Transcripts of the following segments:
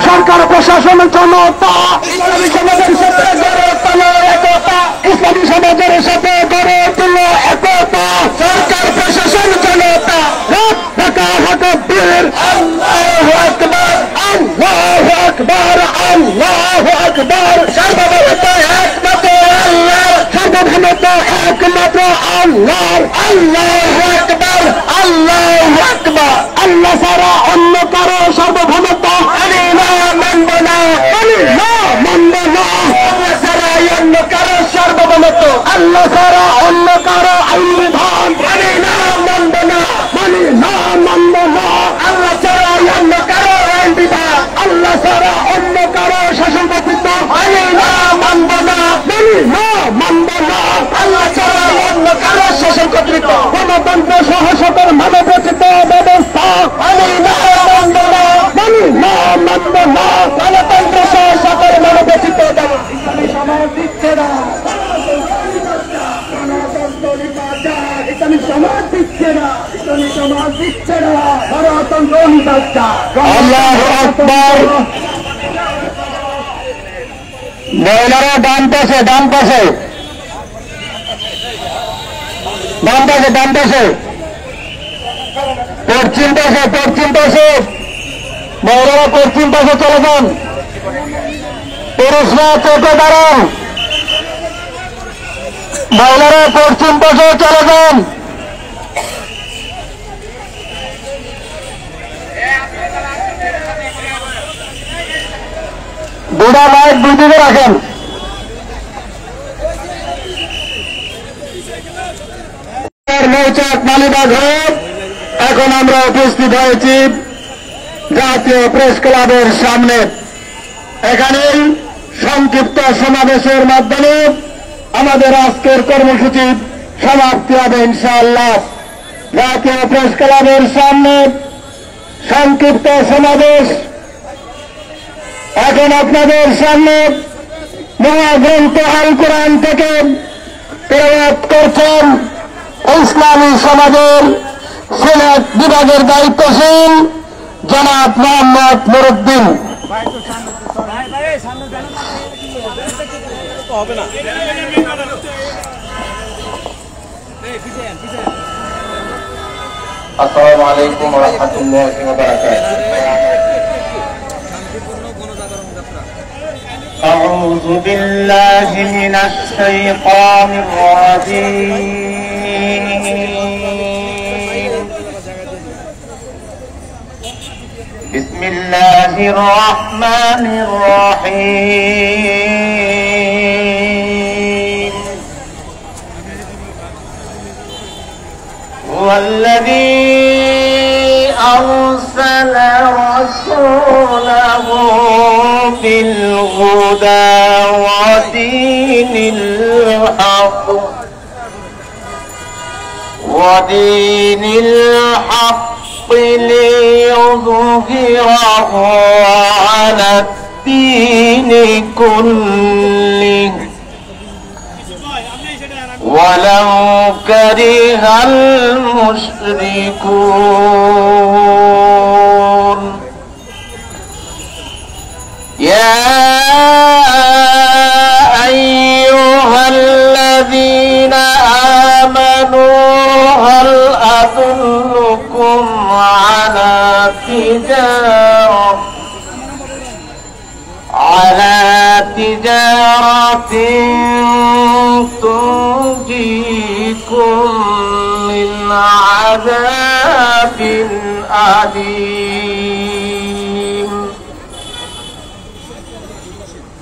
সরকার প্রশাসন জনতা ইসলামী সমাজের সাথে গড়ে তোলো একতা, ইসলামী সমাজের সাথে গড়ে তোলো একতা, সরকার প্রশাসন জনতা ঢাকা তাকবীর আল্লাহু আকবার আল্লাহু আকবার আল্লাহু আকবার সর্বভৌমত্ব একমাত্র আল্লাহর, সর্বভৌমত্ব একমাত্র আল্লাহর, আল্লাহু আকবার আল্লাহু আকবার। আল্লাহ ছাড়া অন্য কারো সার্বভৌমত্ব মানি না, মানব না, মানি না, মানব না। আল্লাহ ছাড়া অন্য কারো সার্বভৌমত্ব, আল্লাহ ছাড়া অন্য কারো আইন বিধান মানি না, মানব না, মানি না, মানব না। আল্লাহ ছাড়া অন্য কারো আইন বিধান, আল্লাহ ছাড়া অন্য কারো শাসন কর্তৃত্ব মানি না, মানব না, মানি না, মানব না। আল্লাহ ছাড়া অন্য কারো শাসন কর্তৃত্ব, গণতন্ত্র সহ সকল মানবরচিত ব্যবস্থা মানি না, মানব না, মানি না, মানব না। গণতন্ত্র সহ সকল মানবরচিত ইসলামী সমাজ দিচ্ছে না, ইসলামী সমাজ দিচ্ছে না, ইসলামী সমাজ দিচ্ছে না, গণতন্ত্র নিচ্ছে। আল্লাহু আকবার। মহিলারা ডান পাশে, ডান পাশে, ডান পাশে, ডান পাশে, পশ্চিম পাশে, পশ্চিম পাশে, মহিলারা পশ্চিম পাশে চলে যান, পুরুষরা চোখে দাঁড়ান, মহিলারা পশ্চিম পাশে চলে যান। দুটা লাইট দুই দিকে রাখেন। মৌচাক মালিবাগ হয়ে এখন আমরা উপস্থিত হয়েছি জাতীয় প্রেস ক্লাবের সামনে। এখানেই সংক্ষিপ্ত সমাবেশের মাধ্যমে আমাদের আজকের কর্মসূচি সমাপ্তি হবে ইনশাআল্লাহ। জাতীয় প্রেস ক্লাবের সামনে সংক্ষিপ্ত সমাবেশ। এখন আপনাদের সামনে মহাগ্রন্থ আল কোরআন থেকে তেলাওয়াত করছেন ইসলামী সমাজের সিলেট বিভাগের দায়িত্বশীল জনাব মোহাম্মদ নুরুদ্দিন। আসসালামু আলাইকুম ওয়া রাহমাতুল্লাহি ওয়া বারাকাতুহু। আউযু বিল্লাহি মিনাশ শাইতানির রাজীম। বিসমিল্লাহির রাহমানির রাহিম। والذي أرسل رسوله بالهدى ودين الحق ليظهره على الدين كله ولو كره المشركون. يا أيها الذين آمنوا هل أدلكم على تجارة تنجيكم من عذاب أليم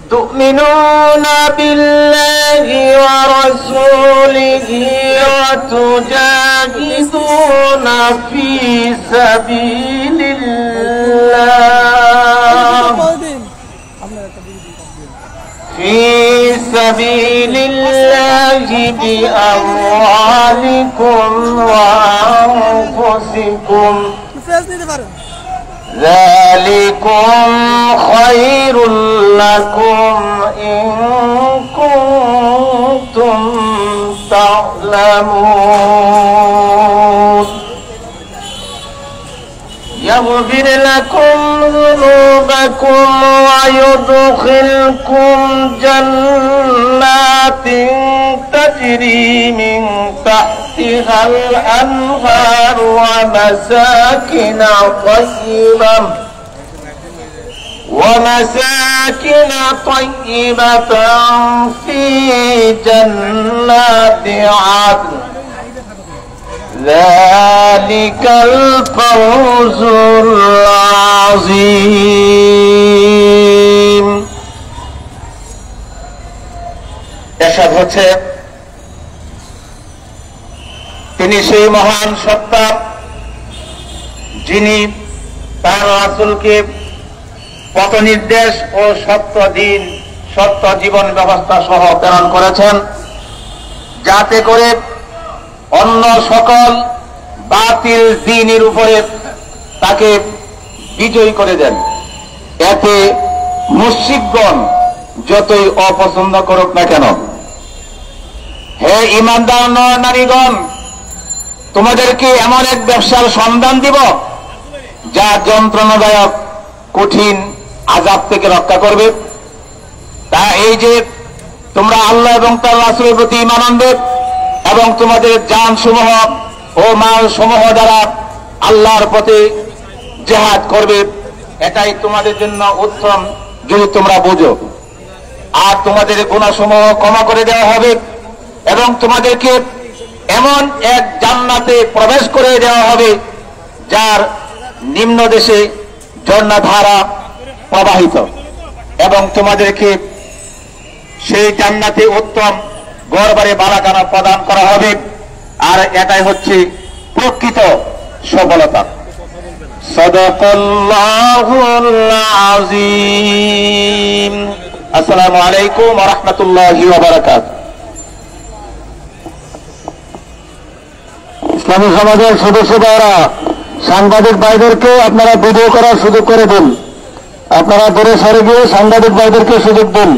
تؤمنون بالله ورسوله وتجاهدون في سبيل الله بأموالكم وأنفسكم ذلكم خير لكم إن كنتم تعلمون يغفر لكم ذنوبكم ويدخلكم جنات تجري من تحتها الأنهار ومساكن طيبة في جنات عدن ذلك الفوز العظيم এরশাদ হচ্ছে তিনি সেই মহান সত্তা যিনি তার রাসূলকে পথ নির্দেশ ও সত্য দিন সত্য জীবন ব্যবস্থা সহ প্রেরণ করেছেন যাতে করে অন্য সকল বাতিল দ্বীনের উপরে তাকে বিজয়ী করে দেন এতে মুশরিকগণ যতই অপছন্দ করুক না কেন হে ঈমানদার নর-নারীগণ তোমাদেরকে এমন এক ব্যবসার সন্ধান দিব যা যন্ত্রণাদায়ক কঠিন আযাব থেকে রক্ষা করবে তা এই যে তোমরা আল্লাহ এবং তার রাসূলের প্রতি ঈমান আনবে এবং তোমাদের জান সমূহ ও মাল সমূহ দ্বারা আল্লাহর পথে জিহাদ করবে এটাই তোমাদের জন্য উত্তম যদি তোমরা বুঝো আর তোমাদের গুনাহসমূহ ক্ষমা করে দেওয়া হবে এবং তোমাদেরকে এমন এক জান্নাতে প্রবেশ করে দেওয়া হবে যার নিম্ন দেশে ঝর্ণাধারা প্রবাহিত এবং তোমাদেরকে সেই জান্নাতে উত্তম গড়বাড়ি বালাখানা প্রদান করা হবে আর এটাই হচ্ছে প্রকৃত সফলতা সাদাকাল্লাহুল আযীম আসসালামু আলাইকুম ওয়া রাহমাতুল্লাহি ওয়া বারাকাতুহু ইসলামী সমাজের সদস্যরা সাংবাদিক ভাইদেরকে আপনারা ভিডিও করার সুযোগ করে দিন আপনারা দূরে সরে গিয়ে সাংবাদিক ভাইদেরকে সুযোগ দিন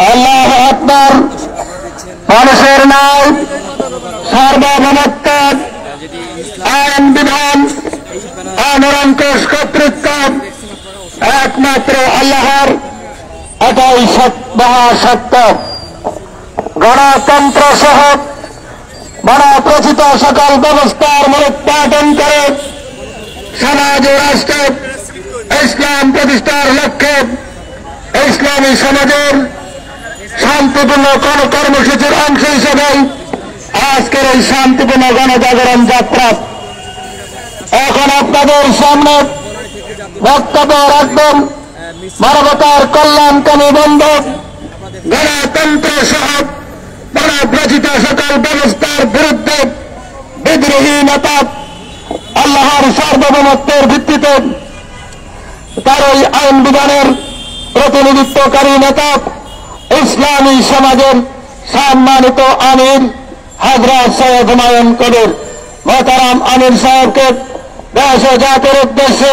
আল্লাহু আকবার মানুষের ন্যায় সার্বভৌমত্ব আইন বিধান অনিরঙ্কুশ কর্তৃত্ব একমাত্র আল্লাহর এটাই মহাসত্য গণতন্ত্র সহ গণপ্রচিত সকল ব্যবস্থার মূলোৎপাটন করে সমাজ ও রাষ্ট্রে ইসলাম প্রতিষ্ঠার লক্ষ্যে ইসলামী সমাজের শান্তিপূর্ণ কর্মসূচির অংশ হিসেবে আজকের এই শান্তিপূর্ণ গণজাগরণ যাত্রা এখন আপনাদের সামনে বক্তব্য রাখবেন মানবতার কল্যাণকামী বন্ধক গণতন্ত্র সহ গণপ্রচিত সকল ব্যবস্থার বিরুদ্ধে বিদ্রোহী নেতা আল্লাহর সার্বভৌমত্বের ভিত্তিতে তার ওই আইন বিধানের প্রতিনিধিত্বকারী নেতা ইসলামী সমাজের সম্মানিত আমির হযরত সৈয়দ হুমায়ুন কবির মোহতারাম আমির সাহেবকে দেশ ও জাতির উদ্দেশ্যে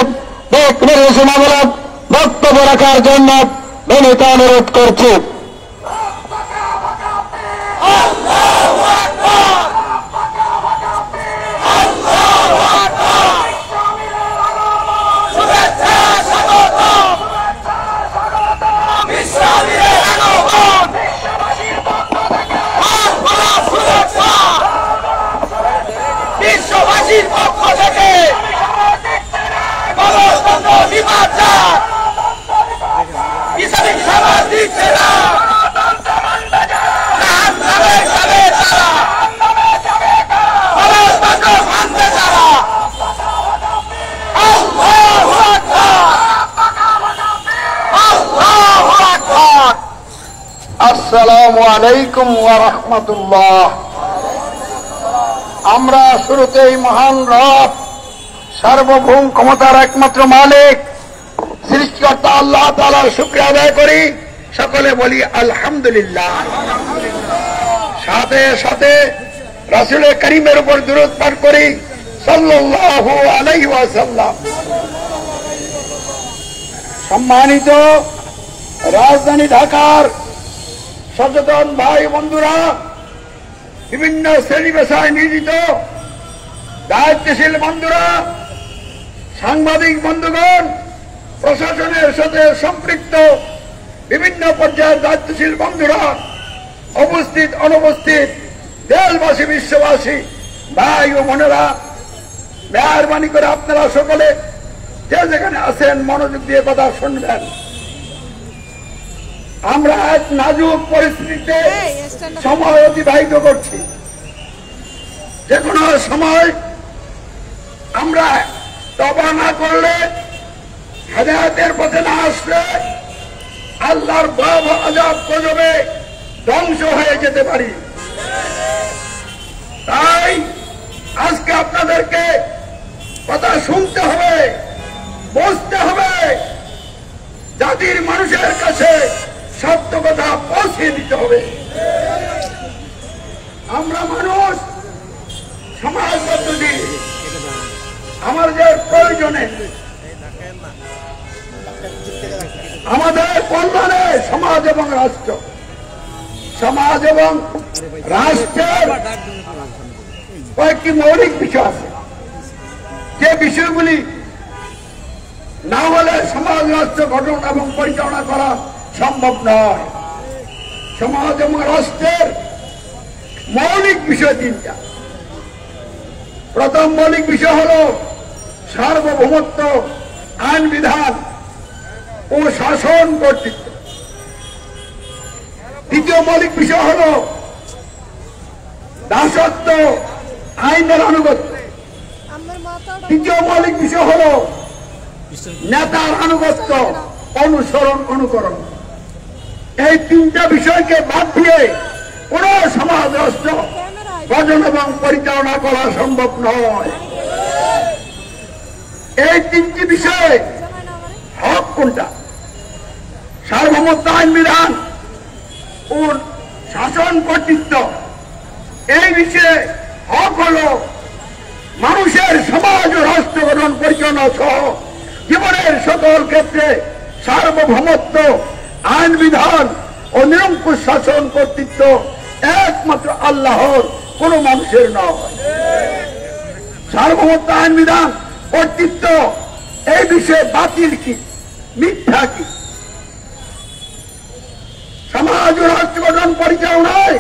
দিক নির্দেশনামূলক বক্তব্য রাখার জন্য বিনীত অনুরোধ করছি। ইসলামিক সমাজ দিচ্ছে না আলাইকুম ওয়া রাহমাতুল্লাহ। আমরা শুরুতেই মহান রব, সার্বভৌম ক্ষমতার একমাত্র মালিক, সৃষ্টিকর্তা আল্লাহ তাআলার শুকরিয়া আদায় করি। সকলে বলি আলহামদুলিল্লাহ। সাথে সাথে রাসূল করিমের উপর দুরূদ পাঠ করি সাল্লাল্লাহু আলাইহি ওয়াসাল্লাম। সম্মানিত রাজধানী ঢাকার সচেতন ভাই বন্ধুরা, বিভিন্ন শ্রেণী পেশায় নিয়োজিত দায়িত্বশীল বন্ধুরা, সাংবাদিক বন্ধুগণ, প্রশাসনের সাথে সম্পৃক্ত বিভিন্ন পর্যায়ের দায়িত্বশীল বন্ধুরা, উপস্থিত অনুপস্থিত দেশবাসী বিশ্ববাসী ভাই ও বোনেরা, মেহরবানি করে আপনারা সকলে যে যেখানে আছেন মনোযোগ দিয়ে কথা শুনবেন। আমরা এক নাজুক পরিস্থিতিতে সময় অতিবাহিত করছি। যে কোনো সময় আমরা তওবা না করলে, হেদায়েতের পথে না আসলে আল্লাহর ভয়াবহ আযাব গজবে ধ্বংস হয়ে যেতে পারি। তাই আজকে আপনাদেরকে কথা শুনতে হবে, বুঝতে হবে, জাতির মানুষের কাছে সত্য কথা পৌঁছে দিতে হবে। আমরা মানুষ, সমাজ পদ্ধতি আমাদের প্রয়োজনে, আমাদের কল্যাণে সমাজ এবং রাষ্ট্র, সমাজ এবং রাষ্ট্রের কয়েকটি মৌলিক বিষয় আছে, যে বিষয়গুলি না হলে সমাজ রাষ্ট্র গঠন এবং পরিচালনা করা সম্ভব নয়। সমাজ এবং রাষ্ট্রের মৌলিক বিষয় তিনটা। প্রথম মৌলিক বিষয় হল সার্বভৌমত্ব, আইন বিধান ও শাসন কর্তৃত্ব। দ্বিতীয় মৌলিক বিষয় হল দাসত্ব, আইনের আনুগত্য। তৃতীয় মৌলিক বিষয় হল নেতার আনুগত্য, অনুসরণ, অনুকরণ। এই তিনটা বিষয়কে বাদ দিয়ে কোন সমাজ রাষ্ট্র গঠন এবং পরিচালনা করা সম্ভব নয়। এই তিনটি বিষয়ে হক কোনটা? সার্বভৌমত্ব, আইন বিধান ও শাসন কর্তৃত্ব। এই বিষয়ে হক হল মানুষের সমাজ ও রাষ্ট্র গঠন পরিচালনা সহ জীবনের সকল ক্ষেত্রে সার্বভৌমত্ব, আইন বিধান ও নিরঙ্কুশ শাসন কর্তৃত্ব একমাত্র আল্লাহর, কোন মানুষের নয়। সার্বভৌমত্ব, আইন বিধান, কর্তৃত্ব এই বিষয়ে বাতিল কি, মিথ্যা কি? সমাজ ও রাষ্ট্র গঠন পরিচালনায়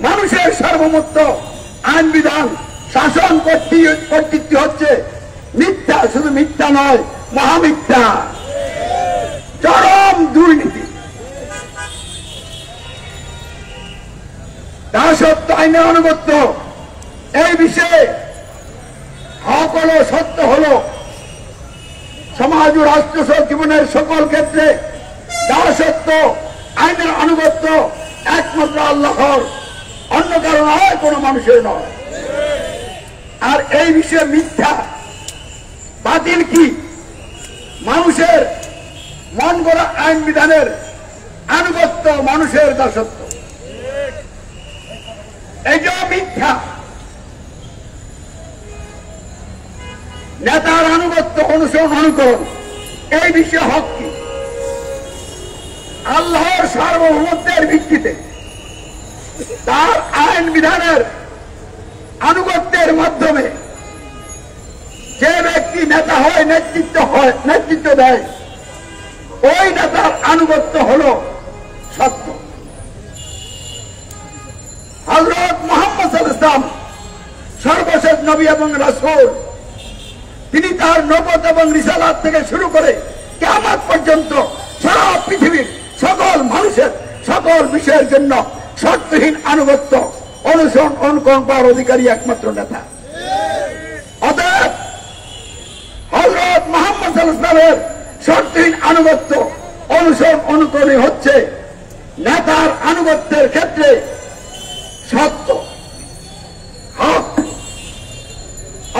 মানুষের সার্বভৌমত্ব, আইন বিধান, শাসন কর্তৃত্ব হচ্ছে মিথ্যা। শুধু মিথ্যা নয়, মহামিথ্যা, চরম দুর্নীতি। দাসত্ব, আইনের আনুগত্য এই বিষয়ে হক হলো, সত্য হলো সমাজ ও রাষ্ট্র জীবনের সকল ক্ষেত্রে দাসত্ব, আইনের আনুগত্য একমাত্র আল্লাহর, অন্য কারণ নয়, কোন মানুষের নয়। আর এই বিষয়ে মিথ্যা, বাতিল কি? মানুষের মন গড়া আইন বিধানের আনুগত্য, মানুষের দাসত্ব, এই যে মিথ্যা। নেতার আনুগত্য, অনুসরণ, অনুকরণ এই বিষয়ে হক কি? আল্লাহর সার্বভৌমত্বের ভিত্তিতে তার আইন বিধানের আনুগত্যের মাধ্যমে যে ব্যক্তি নেতা হয়, নেতৃত্ব দেয়, ওই নেতার আনুগত্য হল সত্য। হযরত মুহাম্মদ সাল্লাল্লাহু আলাইহি ওয়াসাল্লাম সর্বশেষ নবী এবং রাসূল। তিনি তার নবুয়ত এবং রিসালাত থেকে শুরু করে কিয়ামত পর্যন্ত সারা পৃথিবীর সকল মানুষের সকল বিষয়ের জন্য শর্তহীন আনুগত্য, অনুসরণ, অনুকরণ করার অধিকারী একমাত্র নেতা। অতএব হযরত মুহাম্মদ সাল্লাল্লাহু আলাইহি ওয়াসাল্লামের শর্তহীন আনুগত্য, অনুসরণ, অনুকরণ হচ্ছে নেতার আনুগত্যের ক্ষেত্রে সত্য হক,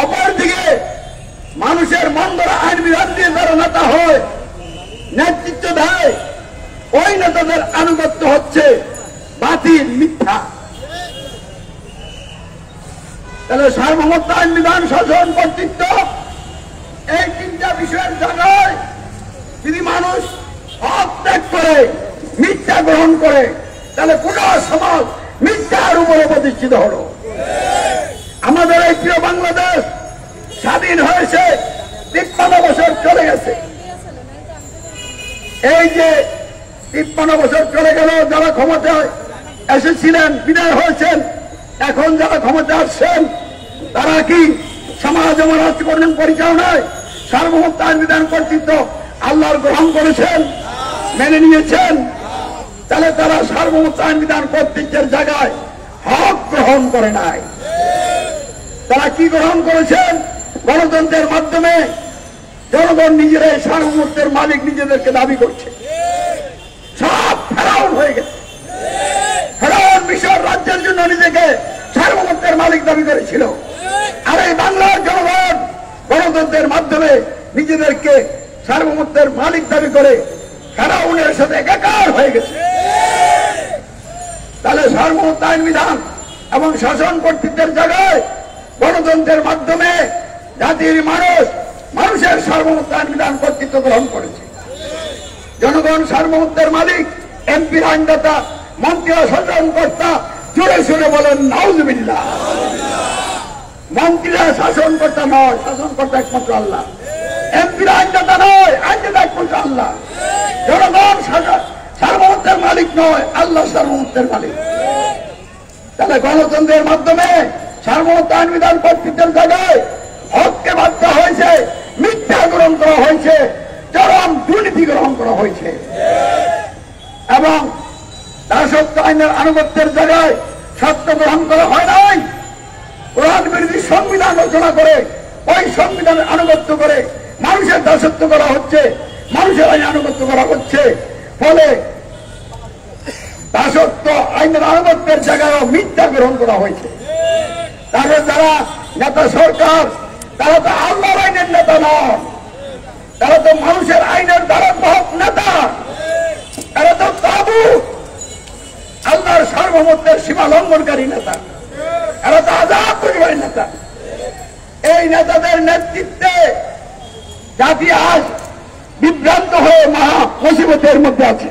অপরদিকে মানুষের মন্দরা আইন বিধান দিয়ে যারা নেতা হয়, নেতৃত্ব দেয়, ওই নেতাদের আনুগত্য হচ্ছে বাতিল, মিথ্যা। তাহলে সার্বভৌমত্ব, আইন বিধান, শাসন, কর্তৃত্ব, এই তিনটা বিষয়ের জায়গায় যদি মানুষ হক ত্যাগ করে, মিথ্যা গ্রহণ করে, তাহলে গোটা সমাজ মিথ্যার উপরে প্রতিষ্ঠিত হল। আমাদের এই প্রিয় বাংলাদেশ স্বাধীন হয়েছে 53 বছর চলে গেছে। এই যে 53 বছর চলে গেল, যারা ক্ষমতায় এসেছিলেন বিদায় হয়েছেন, এখন যারা ক্ষমতা আসছেন তারা কি সমাজ এবং রাষ্ট্রকরণ পরিচালনায় সার্বভৌমত্ব, আইন বিধান, কর্তৃত্ব আল্লাহর গ্রহণ করেছেন, মেনে নিয়েছেন? তাহলে তারা সার্বভৌমত্ব, আইন বিধান, কর্তৃত্বের জায়গায় হক গ্রহণ করে নাই। তারা কি গ্রহণ করেছেন? গণতন্ত্রের মাধ্যমে জনগণ নিজেরাই সার্বভৌমত্বের মালিক নিজেদেরকে দাবি করছে। সব ফেরাউন হয়ে গেছে। ফেরাউন মিশর রাজ্যের জন্য নিজেকে সার্বভৌমত্বের মালিক দাবি করেছিল, আর এই বাংলার জনগণ গণতন্ত্রের মাধ্যমে নিজেদেরকে সার্বভৌমত্বের মালিক দাবি করে ফেরাউনের সাথে একাকার হয়ে গেছে। তাহলে সার্বভৌমত্ব, আইন বিধান এবং শাসন কর্তৃত্বের জায়গায় গণতন্ত্রের মাধ্যমে জাতির মানুষের সার্বভৌমত্ব, আইন বিধান, কর্তৃত্ব গ্রহণ করেছে। জনগণ সার্বভৌমত্বের মালিক, এমপির আইনদাতা, মন্ত্রীরা শাসনকর্তা, জোরে সুরে বলেন নাউজুবিল্লাহ। মন্ত্রীরা শাসনকর্তা নয়, শাসনকর্তা একমাত্র আল্লাহ। এমপিরা আইনদাতা নয়, আইনদাতা একমাত্র আল্লাহ। জনগণ সার্বভৌমত্বের মালিক নয়, আল্লাহ সার্বভৌমত্বের মালিক। তাহলে গণতন্ত্রের মাধ্যমে সার্বভৌমত্ব, আইন বিধান, কর্তৃত্বের জায়গায় হককে বাদ দেওয়া হয়েছে, মিথ্যা গ্রহণ করা হয়েছে, চরম দুর্নীতি গ্রহণ করা হয়েছে। এবং দাসত্ব আইনের আনুগত্যের জায়গায় সত্য গ্রহণ করা হয় নাই। কোরআন বিরোধী সংবিধান রচনা করে ওই সংবিধানের আনুগত্য করে মানুষের দাসত্ব করা হচ্ছে, মানুষের আইন আনুগত্য করা হচ্ছে। ফলে দাসত্ব আইনের আনুগত্যের জায়গায় মিথ্যা গ্রহণ করা হয়েছে। তাহলে যারা নেতা সরকার, তারা তো আল্লাহর আইনের নেতা নন, তারা তো মানুষের আইনের ধারক নেতা, তারা তো তাগুত, আল্লাহর সার্বভৌমত্বের সীমা লঙ্ঘনকারী নেতা, এরা তো আজাদ পরিবারের নেতা। এই নেতাদের নেতৃত্বে জাতি আজ বিভ্রান্ত হয়ে মহা মুসিবতের মধ্যে আছে।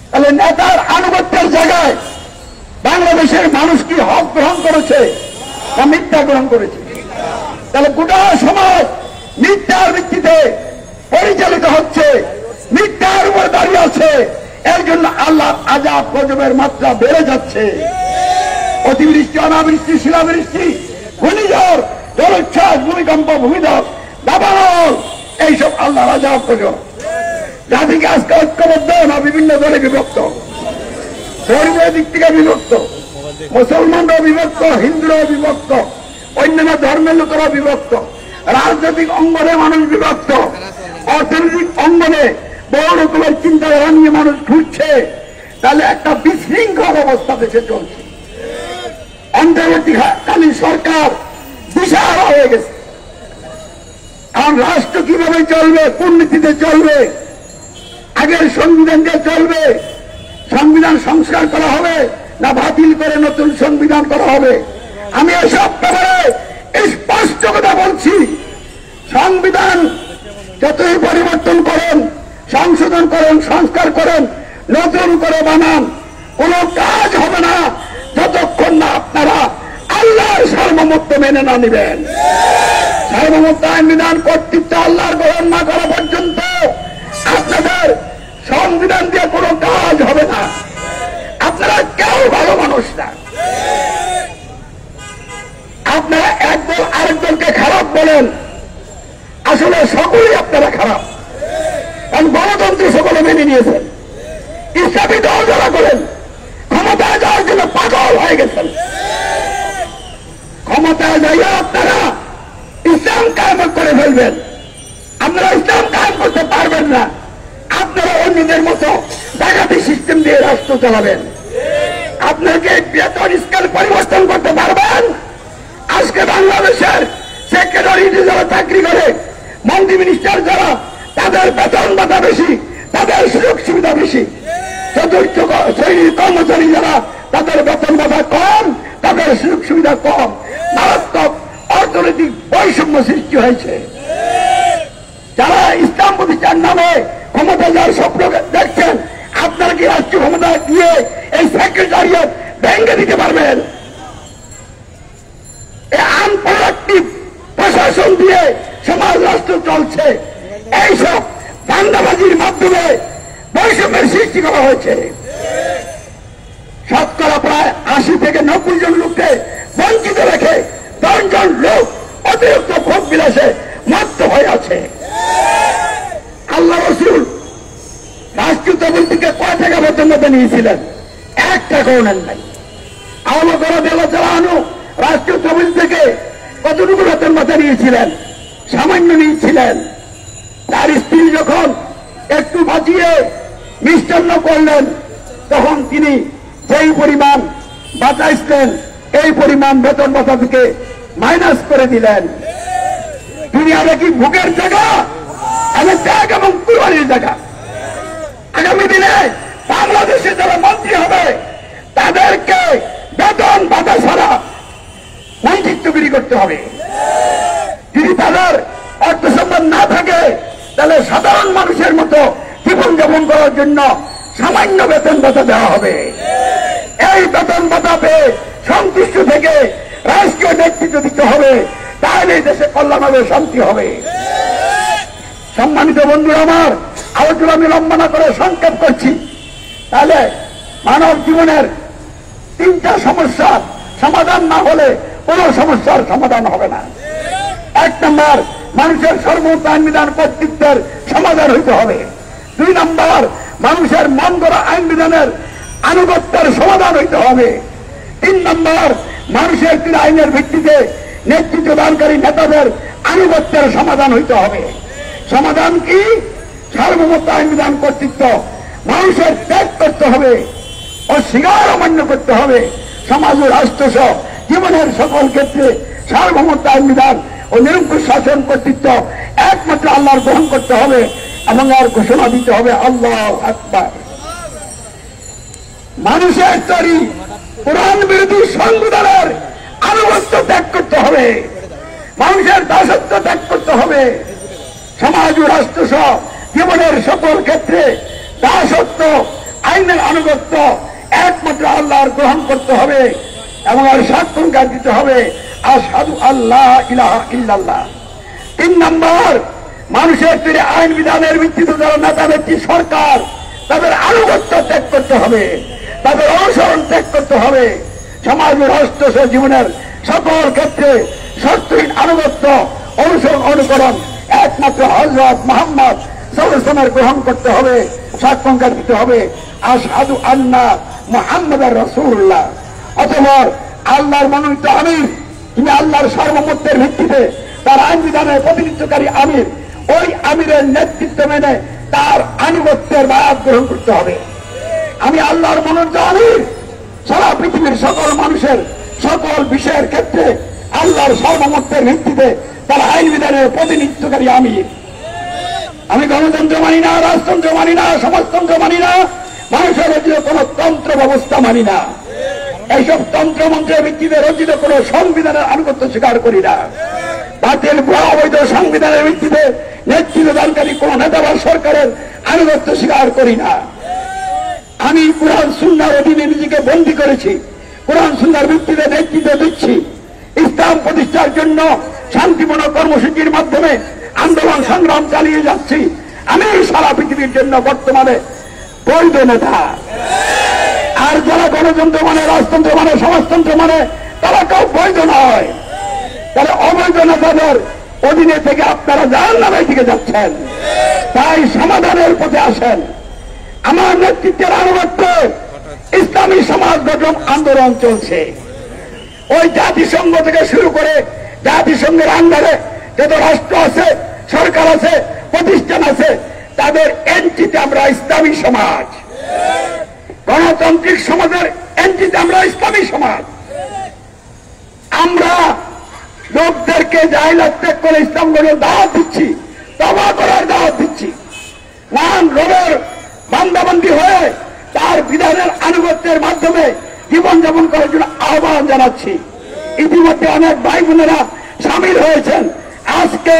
তাহলে নেতার আনুগত্যের জায়গায় বাংলাদেশের মানুষ কি হক গ্রহণ করেছে বা মিথ্যা গ্রহণ করেছে? তাহলে গোটা সমাজ মিথ্যার ভিত্তিতে পরিচালিত হচ্ছে, মিথ্যার উপর দাঁড়িয়ে আছে। এর জন্য আল্লাহ আযাব গজবের মাত্রা বেড়ে যাচ্ছে। অতিবৃষ্টি, অনাবৃষ্টি, শিলাবৃষ্টি, ঘূর্ণিঝড়, জলোচ্ছ্বাস, ভূমিকম্প, ভূমিধস, দাবানল, এইসব আল্লাহর আযাব গজব। জাতিকে আজকে ঐক্যবদ্ধ না বিভিন্ন দলে বিভক্ত, ধর্মীয় দিক থেকে বিভক্ত, মুসলমানরাও বিভক্ত, হিন্দুরাও বিভক্ত, অন্যান্য ধর্মের লোকেরাও বিভক্ত, রাজনৈতিক অঙ্গনে মানুষ বিভক্ত, অর্থনৈতিক অঙ্গনে বড় রকমের চিন্তাধারা নিয়ে মানুষ ঘুরছে। তাহলে একটা বিশৃঙ্খল অবস্থা দেশে চলছে। অন্তর্বর্তীকালীন সরকার বিশাল হয়ে গেছে। এখন রাষ্ট্র কিভাবে চলবে, কোন নীতিতে চলবে, আগের সংবিধান দিয়ে চলবে, সংবিধান সংস্কার করা হবে না বাতিল করে নতুন সংবিধান করা হবে? আমি এসব ব্যাপারে স্পষ্ট কথা বলছি। সংবিধান যতই পরিবর্তন করেন, সংশোধন করেন, সংস্কার করেন, নতুন করে বানান, কোন কাজ হবে না যতক্ষণ না আপনারা আল্লাহর সার্বভৌমত্ব মেনে না নিবেন। সার্বভৌমত্ব, আইন বিধান, কর্তৃত্ব আল্লাহর গ্রহণ না করা পর্যন্ত আপনাদের সংবিধান দিয়ে কোনো কাজ হবে না। আপনারা কেউ ভালো মানুষ না। আপনারা একদল আরেকজনকে খারাপ বলেন, আসলে সকলেই আপনারা খারাপ। কারণ গণতন্ত্র সকলে মেনে নিয়েছেন। ইসলামী দল যারা করেন ক্ষমতায় যাওয়ার জন্য পাগল হয়ে গেছেন। ক্ষমতায় যাইয়া আপনারা ইসলাম কায়েম করে ফেলবেন। আপনারা ইসলাম কায়েম করতে পারবেন না। আপনারা অন্যদের মতো ডাকাতি সিস্টেম দিয়ে রাষ্ট্র চালাবেন। আপনাকে বেতন স্কেল পরিবর্তন করতে পারবেন? আজকে বাংলাদেশের সেক্রেটারি যারা চাকরি করে, মন্ত্রী মিনিস্টার যারা, তাদের বেতন ভাতা বেশি, তাদের সুযোগ সুবিধা বেশি। চতুর্থ শ্রেণীর কর্মচারী যারা, তাদের বেতন ভাতা কম, তাদের সুযোগ সুবিধা কম। মারাত্মক অর্থনৈতিক বৈষম্য সৃষ্টি হয়েছে। যারা ইসলাম প্রতিষ্ঠার নামে ক্ষমতা যার স্বপ্ন দেখছেন, আপনারা কি রাষ্ট্রীয় ক্ষমতা দিয়ে এই সেক্রেটারিয়েট ভেঙে দিতে পারবেন? এই আনপ্রোডাক্টিভ প্রশাসন দিয়ে সমাজ রাষ্ট্র চলছে। এইসব দাঙ্গাবাজির মাধ্যমে বৈষম্যের সৃষ্টি করা হয়েছে। শতকরা প্রায় 80 থেকে 90 জন লোককে বঞ্চিত রেখে 10 জন লোক অতিরিক্ত ভোগ বিলাসে মত্ত হয়ে আছে। আল্লাহ রাসূল রাষ্ট্রীয় তহবিল থেকে কয় টাকা বেতন নিয়েছিলেন? 1 টাকাও নেন নাই। আবু বকর রাদিয়াল্লাহু আনহু রাষ্ট্রীয় তহবিল থেকে কতটুকু বেতন ভাতা নিয়েছিলেন? সামান্য নিয়েছিলেন। তার স্ত্রী যখন একটু বাঁচিয়ে মিষ্টান্ন করলেন, তখন তিনি যেই পরিমাণ বাঁচাইছিলেন এই পরিমাণ বেতন ভাতা থেকে মাইনাস করে দিলেন। দুনিয়াটা কি ভোগের জায়গা? আমি ত্যাগ এবং কুরবানির জায়গা। আগামী দিনে বাংলাদেশে যারা মন্ত্রী হবে, তাদেরকে বেতন ভাতা ছাড়া মন্ত্রিত্বগিরি করতে হবে। যদি তাদের অর্থ সম্পদ না থাকে, তাহলে সাধারণ মানুষের মতো জীবনযাপন করার জন্য সামান্য বেতন ভাতা দেওয়া হবে। এই বেতন ভাতা পেয়ে সন্তুষ্ট থেকে রাষ্ট্রীয় নেতৃত্ব দিতে হবে, তাহলে দেশে কল্যাণ হবে, শান্তি হবে। সম্মানিত বন্ধুরা আমার, আলোচনা আমি লম্বা না করে সংক্ষেপ করছি। তাহলে মানব জীবনের 3টা সমস্যার সমাধান না হলে কোন সমস্যার সমাধান হবে না। 1 নম্বর, মানুষের সর্বোচ্চ আইন বিধান কর্তৃত্বের সমাধান হইতে হবে। 2 নম্বর, মানুষের মন গড়া আইন বিধানের আনুগত্যের সমাধান হইতে হবে। 3 নম্বর, মানুষের আইনের ভিত্তিতে নেতৃত্ব দানকারী নেতাদের আনুগত্যের সমাধান হইতে হবে। সমাধান কি? সার্বভৌমত্ব আইন বিধান কর্তৃত্ব মানুষের ত্যাগ করতে হবে, অস্বীকার অমান্য করতে হবে। সমাজ ও রাষ্ট্র সহ জীবনের সকল ক্ষেত্রে সার্বভৌমত্ব আইন বিধান ও নিরঙ্কুশ শাসন কর্তৃত্ব একমাত্র আল্লাহর গ্রহণ করতে হবে এবং আর ঘোষণা দিতে হবে আল্লাহু আকবার। মানুষের তৈরি কোরআন বিরোধী সংবিধানের আনুগত্য ত্যাগ করতে হবে, মানুষের দাসত্ব ত্যাগ করতে হবে। সমাজ ও রাষ্ট্র সহ জীবনের সকল ক্ষেত্রে দাসত্ব, আইনের আনুগত্য একমাত্র আল্লাহর গ্রহণ করতে হবে এবং আর সাক্ষ্য দিতে হবে আশহাদু আল্লাহ ইলাহা ইল্লাল্লাহ। 3 নম্বর, মানুষের তৈরি আইন বিধানের ভিত্তিতে যারা নেতা ব্যক্তি সরকার, তাদের আনুগত্য ত্যাগ করতে হবে, তাদের অনুসরণ ত্যাগ করতে হবে। সমাজ ও রাষ্ট্র সহ জীবনের সকল ক্ষেত্রে শর্তহীন আনুগত্য, অনুসরণ, অনুকরণ একমাত্র হযরত মুহাম্মদ সাল্লাল্লাহু আলাইহি ওয়াসাল্লামের গ্রহণ করতে হবে, সাক্ষ্য দিতে হবে আশহাদু আন্না মুহাম্মাদার রাসূলুল্লাহ। অথবা আল্লাহর মনোনীত আমির, তিনি আল্লাহর সার্বভৌমত্বের ভিত্তিতে তার আইন বিধানের প্রতিনিধিত্বকারী আমির, ওই আমিরের নেতৃত্ব মেনে তার আনুগত্যের বায়াত গ্রহণ করতে হবে। আমি আল্লাহর মনোনীত আমির, সারা পৃথিবীর সকল মানুষের সকল বিষয়ের ক্ষেত্রে আল্লাহর সার্বভৌমত্বের ভিত্তিতে তার আইন বিধানের প্রতিনিধিত্বকারী আমির। আমি গণতন্ত্র মানি না, রাজতন্ত্র মানি না, সমাজতন্ত্র মানি না, মানুষের রচিত কোন তন্ত্র ব্যবস্থা মানি না। এইসব তন্ত্রমন্ত্রের ভিত্তিতে রচিত কোন সংবিধানের আনুগত্য স্বীকার করি না। বাতিল ভুয়া অবৈধ সংবিধানের ভিত্তিতে নেতৃত্ব দানকারী কোন নেতা বা সরকারের আনুগত্য স্বীকার করি না। আমি কুরআন সুন্নাহর অধীনে নিজেকে বন্দী করেছি, কুরআন সুন্নাহর ভিত্তিতে নেতৃত্ব দিচ্ছি। ইসলাম প্রতিষ্ঠার জন্য শান্তিপূর্ণ কর্মসূচির মাধ্যমে আন্দোলন সংগ্রাম চালিয়ে যাচ্ছি। আমি সারা পৃথিবীর জন্য বর্তমানে বৈধ নেতা। আর যারা গণতন্ত্র মানে, রাজতন্ত্র মানে, সমাজতন্ত্র মানে, তারা কেউ বৈধ নয়। তাহলে অবৈধ নেতাদের অধীনে থেকে আপনারা জাহান্নামের দিকে যাচ্ছেন। তাই সমাধানের পথে আসেন। আমার নেতৃত্বের আনুগত্যে ইসলামী সমাজ গঠন আন্দোলন চলছে। ওই জাতিসংঘ থেকে শুরু করে জাতিসংঘের আন্ডারে যত রাষ্ট্র আছে, সরকার আছে, প্রতিষ্ঠান আছে, তাদের এন্ট্রিতে আমরা ইসলামী সমাজ। গণতান্ত্রিক সমাজের এন্ট্রিতে আমরা ইসলামী সমাজ। আমরা লোকদেরকে জাহিলাত ত্যাগ করে ইসলাম গ্রহণের দাওয়াত দিচ্ছি, তওবা করার দাওয়াত দিচ্ছি। মহান রবের বান্দাবান্দি হয়ে তার বিধানের আনুগত্যের মাধ্যমে জীবনযাপন করার জন্য আহ্বান জানাচ্ছি। ইতিমধ্যে অনেক ভাই বোনেরা সামিল হয়েছেন। আজকে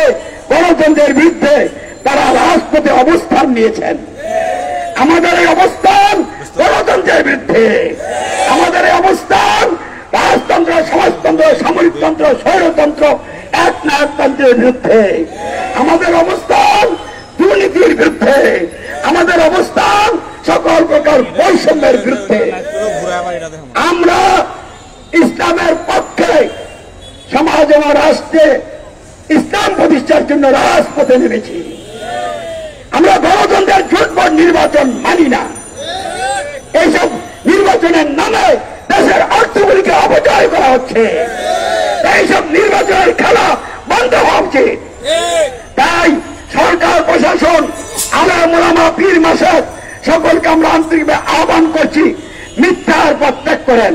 গণতন্ত্রের বিরুদ্ধে তারা রাজপথে অবস্থান নিয়েছেন। আমাদের এই অবস্থান গণতন্ত্রের বিরুদ্ধে, আমাদের এই অবস্থান রাজতন্ত্র, সমাজতন্ত্র, সামরিকতন্ত্র, স্বৈরতন্ত্র, একনায়কতন্ত্রের বিরুদ্ধে, আমাদের অবস্থান দুর্নীতির বিরুদ্ধে, আমাদের অবস্থান সকল প্রকার বৈষম্যের বিরুদ্ধে। আমরা ইসলামের পক্ষে সমাজ এবং রাষ্ট্রে ইসলাম প্রতিষ্ঠার জন্য রাজপথে নেমেছি। আমরা গণতন্ত্রের ঝুটপট নির্বাচন মানি না। এইসব নির্বাচনের নামে দেশের অর্থগুলিকে অপচয় করা হচ্ছে। এইসব নির্বাচনের খেলা বন্ধ হওয়া উচিত। তাই সরকার, প্রশাসন, আলেম ওলামা, পীর মাসাদ সকলকে আমরা আন্তরিকভাবে আহ্বান করছি, মিথ্যার পথ ত্যাগ করেন।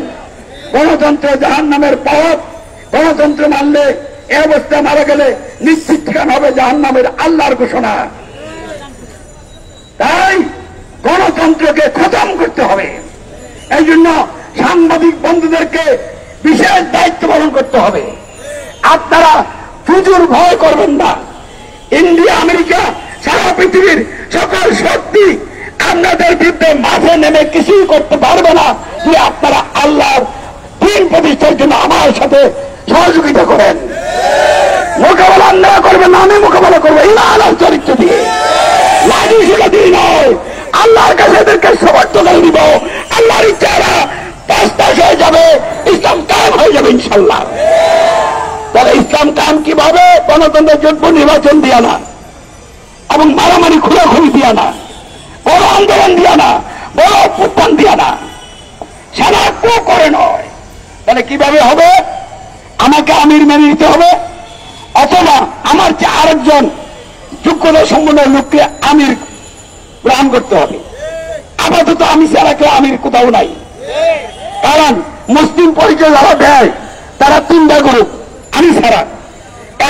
গণতন্ত্র জাহান্নামের পথ। গণতন্ত্র মানলে এ অবস্থায় মারা গেলে নিশ্চিত ঠিকানা হবে জাহান্নামের, আল্লাহর ঘোষণা। তাই গণতন্ত্রকে খতম করতে হবে। এই জন্য সাংবাদিক বন্ধুদেরকে বিশেষ দায়িত্ব পালন করতে হবে। আপনারা ফুজুর ভয় করবেন না। ইন্ডিয়া, আমেরিকা, সারা পৃথিবীর সকল শক্তি আপনাদের বিরুদ্ধে মাঠে নেমে কিছুই করতে পারবে না যে আপনারা আল্লাহর দিন প্রতিষ্ঠার জন্য আমার সাথে সহযোগিতা করেন। মোকাবেলা না করবেন না, আমি মোকাবেলা করবো ইমান আর চরিত্র দিয়ে, লাঠি শুনে দিয়ে নয়। আল্লাহর কাছে এদেরকে সমর্থন দিব। আল্লাহর ইচ্ছারা তাস হয়ে যাবে, ইসলাম কায়েম হয়ে যাবে ইনশাল্লাহ। তাহলে ইসলাম কায়েম কিভাবে? গণতন্ত্রের জন্য নির্বাচন দিয়া না, এবং মারামারি খুলাখুলি দিয়া না, বড় আন্দোলন দিয়া না, বড় অভ্যুত্থান দিয়া না, সেনা কো করে নয়। তাহলে কিভাবে হবে? আমাকে আমির মেনে নিতে হবে, অথবা আমার চেয়ে আরেকজন যোগ্যতা সম্পন্ন লোককে আমির গ্রহণ করতে হবে। আপাতত আমি ছাড়া কেউ আমির কোথাও নাই। কারণ মুসলিম পরিচয় যারা দেয় তারা তিনটা গ্রুপ আমি ছাড়া।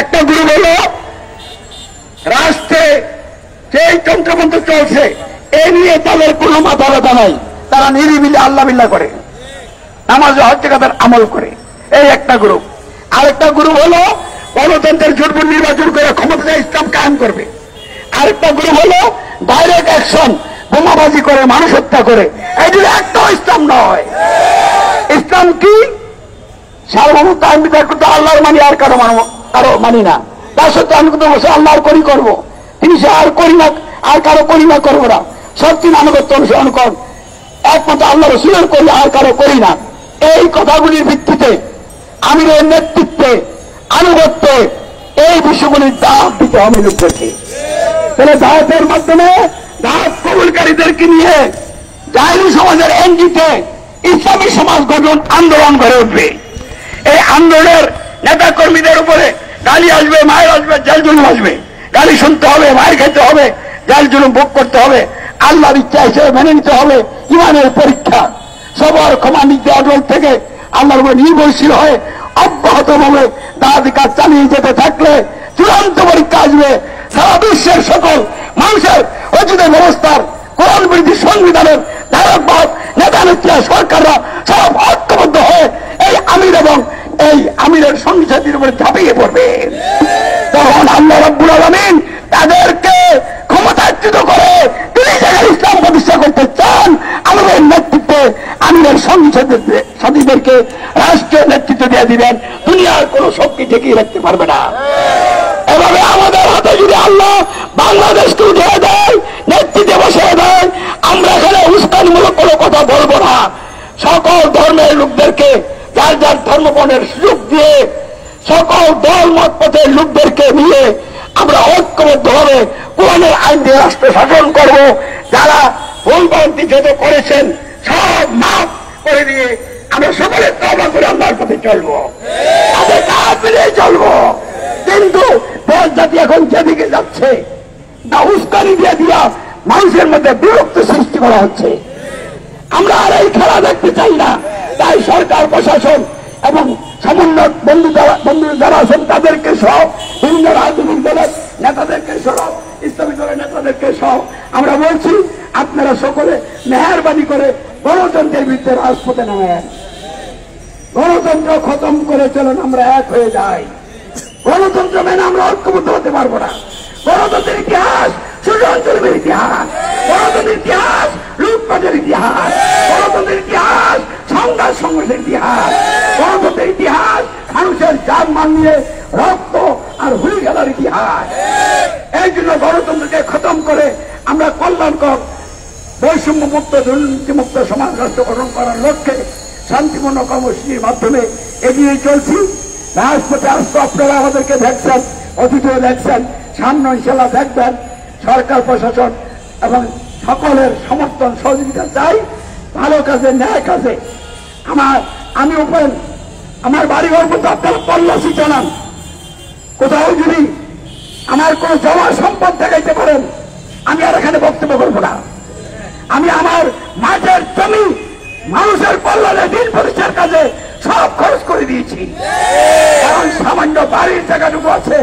একটা গ্রুপ হল রাষ্ট্রে যেই তন্ত্রমন্ত্র চলছে এ নিয়ে তাদের কোনো মাথা ব্যথা নাই। তারা নিরিবিলি আল্লাহ বিল্লাহ করে, নামাজ হজ জাকাতের আমল করে, এই একটা গ্রুপ। আরেকটা গ্রুপ হলো গণতন্ত্রের জোরপূর্ণ নির্বাচন করে ক্ষমতায় ইসলাম কায়েম করবে। আরেকটা গ্রুপ হলো ডাইরেক্ট অ্যাকশন, বোমাবাজি করে, মানুষ হত্যা করে। এইগুলো একটা ইসলাম নয়। ইসলাম কি? সার্বভৌমত্ব আইন বিচার করতে আল্লাহর মানি, আর কারো মানি না। তার সত্ত্বে আমি কিন্তু বসে আল্লাহর করি করবো, তিনি সে আর করি না, আর কারো করি না করবো না। সত্যি আনুগত্য অনুসরণ কর, একমাত্র আল্লাহ রসুলের করি, আর কারো করি না। এই কথাগুলির ভিত্তিতে আমিরের নেতৃত্বে, আনুগত্যে এই বিষয়গুলির দাওয়াত দিতে হবে লোকদেরকে। তাহলে দাওয়াতের মাধ্যমে দাওয়াত কবুলকারীদেরকে নিয়ে জাহেলি সমাজের এনজিতে ইসলামী সমাজ গঠন আন্দোলন গড়ে উঠবে। এই আন্দোলনের নেতা কর্মীদের উপরে গালি আসবে, মায়ের আসবে, জেল জুলুম আসবে। গালি শুনতে হবে, মায়ের খেতে হবে, জেল জুলুম ভোগ করতে হবে। আল্লাহর ইচ্ছা হিসেবে মেনে নিতে হবে। ইমানের পরীক্ষা, সবার ক্ষমা নিতে অটল থেকে আল্লাহর উপর নির্ভরশীল হয়ে অব্যাহতভাবে দাওয়াতিকাজ চালিয়ে যেতে থাকলে চূড়ান্ত পরীক্ষা আসবে। সারা বিশ্বের সকল মানুষের অধিকার ব্যবস্থার, কোরআন বিরোধী সংবিধানের ধারকবাদ নেতা নেত্রী, সরকাররা সব ঐক্যবদ্ধ হয়ে এই আমির এবং এই আমিরের সঙ্গী সাথীর উপরে ঝাঁপিয়ে পড়বে। তখন আল্লাহ রাব্বুল আলামিন তাদেরকে ক্ষমতাচ্যুত করে তিনি যেখানে ইসলাম প্রতিষ্ঠা করতে চান, আমাদের নেতৃত্বে আমিরের সঙ্গী সাথীদেরকে রাষ্ট্রীয় নেতৃত্ব দিয়ে দিবেন। দুনিয়ার কোন শক্তি ঠেকিয়ে রাখতে পারবে না। এভাবে আমাদের হাতে যদি আল্লাহ বাংলাদেশকে উঠে দেয়, নেতৃত্বে বসে দেয়, আমরা এখানে উস্কানিমূলক কোনো কথা বলবো না। সকল ধর্মের লোকদেরকে যার যার ধর্মপণের সুযোগ দিয়ে সকল দল মত পথের লোকদেরকে নিয়ে আমরা ঐক্যবদ্ধভাবে কোরআনের আইন দিয়ে রাষ্ট্র শাসন করব। যারা ভুলভ্রান্তি যত করেছেন সব মাফ করে দিয়ে আমরা সকলে তওবা করে আল্লাহর পথে চলবো, তাদের কাজ মিলিয়ে চলবো। কিন্তু দেশ জাতি এখন যেদিকে যাচ্ছে, না উস্কানি দিয়ে দিয়া মানুষের মধ্যে বিরক্তি সৃষ্টি করা হচ্ছে। আমরা আর এই খেলা দেখতে চাই না। তাই সরকার প্রশাসন এবং সমন্বয় বন্ধু যারা আছেন তাদেরকে সহ, বিভিন্ন রাজনৈতিক দলের নেতাদেরকে সহ, ইসলামী দলের নেতাদেরকে সহ আমরা বলছি, আপনারা সকলে মেহরবানি করে গণতন্ত্রের বিরুদ্ধে রাজপথে নামেন। গণতন্ত্র খতম করে চলুন, আমরা এক হয়ে যাই। গণতন্ত্র মেনে আমরা ঐক্যবদ্ধ হতে পারবো না। গণতন্ত্রের ইতিহাস সুষঞ্জীবের ইতিহাস, গণতন্ত্রের ইতিহাস লুটপাটের ইতিহাস, গণতন্ত্রের ইতিহাস সংঘাত সংঘর্ষের ইতিহাস, গণতন্ত্রের ইতিহাস মানুষের জান মান নিয়ে রক্ত আর হুলি খেলার ইতিহাস। এই জন্য গণতন্ত্রকে খতম করে আমরা কল্যাণকর বৈষম্য মুক্ত দুর্নীতি মুক্ত সমাজ রাষ্ট্র গঠন করার লক্ষ্যে শান্তিপূর্ণ কর্মসূচির মাধ্যমে এগিয়ে চলছি। রাজপথে আসতে আপনারা আমাদেরকে দেখছেন, অতীতেও দেখছেন, সামনে ইনশাল্লাহ দেখবেন। সরকার প্রশাসন এবং সকলের সমর্থন সহযোগিতা চাই ভালো কাজে, ন্যায় কাজে। আমি ওপেন আমার বাড়িঘর মধ্যে আপনারা তল্লাশি চালান, কোথাও যদি আমার কোন জমা সম্পদ দেখাইতে পারেন, আমি আর এখানে বক্তব্য করবো না। আমি আমার মাঠের জমি মানুষের কল্যাণে দিন প্রতিষ্ঠার কাজে সব খরচ করে দিয়েছি। কারণ সামান্য বাড়ির জায়গাটুকু আছে,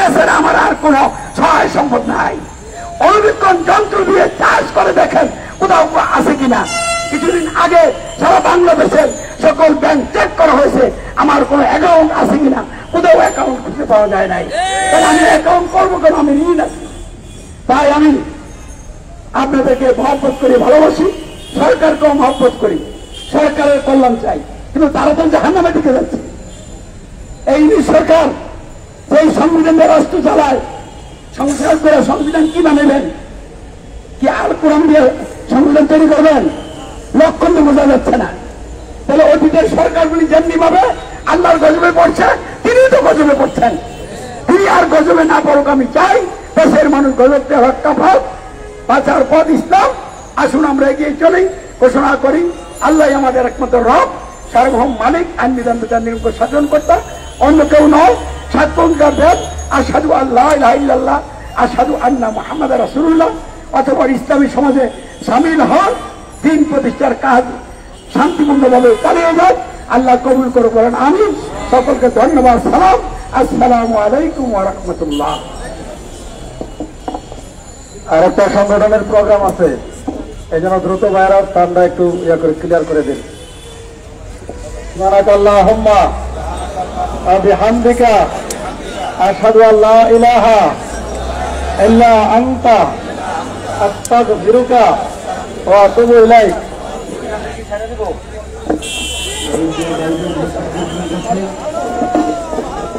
এছাড়া আমার আর কোন সহায় সম্পদ নাই। অনুবীক্ষণ যন্ত্র দিয়ে চাষ করে দেখেন কোথাও আছে কিনা। কিছুদিন আগে সারা বাংলাদেশের সকল ব্যাংক চেক করা হয়েছে, আমার কোন অ্যাকাউন্ট আছে কিনা, কোথাও অ্যাকাউন্ট খুঁজে পাওয়া যায় নাই। তাহলে আমি অ্যাকাউন্ট করবো কেন? আমি ঋণ আছি। তাই আমি আপনাদেরকে মহব্বত করি, ভালোবাসি, সরকারকেও মহব্বত করি, সরকারের কল্যাণ চাই। কিন্তু তারা তো জাহান্নামে ঢুকে যাচ্ছে। এই সরকার সেই সংবিধানের রাষ্ট্র চালায়, সংস্কার করে সংবিধান কি বানাবেন? কি আর কোরআন দিয়ে সংবিধান তৈরি করবেন? লক্ষণ তো বোঝা যাচ্ছে না। তাহলে অতীতের সরকারগুলি যেমনি ভাবে আল্লাহর গজবে পড়ছে, তিনি তো গজবে পড়ছেন। তিনি আর গজবে না পড়ুক আমি চাই। দেশের মানুষ গজবকে রক্ষা পাক, বাঁচার পথ ইসলাম। আসুন আমরা এগিয়ে চলি, ঘোষণা করি আল্লাহ আমাদের একমাত্র রব, সার্বভৌম মালিক, আইন বিধান বিচার নিরঙ্ক শাসন কর্তা, অন্য কেউ নয়। সাতপঙ্কার দেব আশহাদু আল্লাহ ইলাহা ইল্লাল্লাহ আশহাদু আন্না মুহাম্মাদুর রাসূলুল্লাহ অথবা ইসলামী সমাজে সামিল হন। দিন প্রতিষ্ঠার কাজ শান্তিপূর্ণভাবে চালিয়ে যান। আল্লাহ কবুল করে বলেন আমিন। সকলকে ধন্যবাদ, সালাম, আসসালামু আলাইকুম ওয়া রাহমাতুল্লাহ। আর একটা সংগঠনের প্রোগ্রাম আছে, এই জন্য দ্রুত বাইরে স্থানটা একটু করে ক্লিয়ার করে দিন। সুবহানাকাল্লাহুম্মা ওয়া বিহামদিকা আশহাদু আল্লা ইলাহা ইল্লা আনতা আস্তাগফিরুকা ওয়া আতুবু ইলাইক।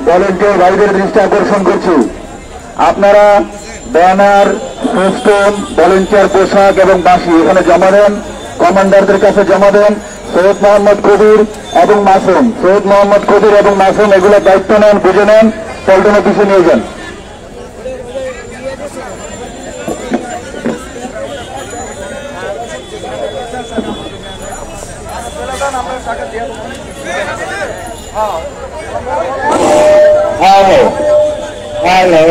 ভলান্টিয়ার ভাইদের দৃষ্টি আকর্ষণ করছি, আপনারা ব্যানার, ফেস্টুন, ভলান্টিয়ার পোশাক এবং বাঁশি এখানে জমা দেন, কমান্ডারদের কাছে জমা দেন। সৈয়দ মোহাম্মদ কবির এবং মাসুম, সৈয়দ মোহাম্মদ কবির এবং মাসুম এগুলোর দায়িত্ব নেন, বুঝে নেন, পল্টন অফিসে নিয়ে যান। Hello, hello.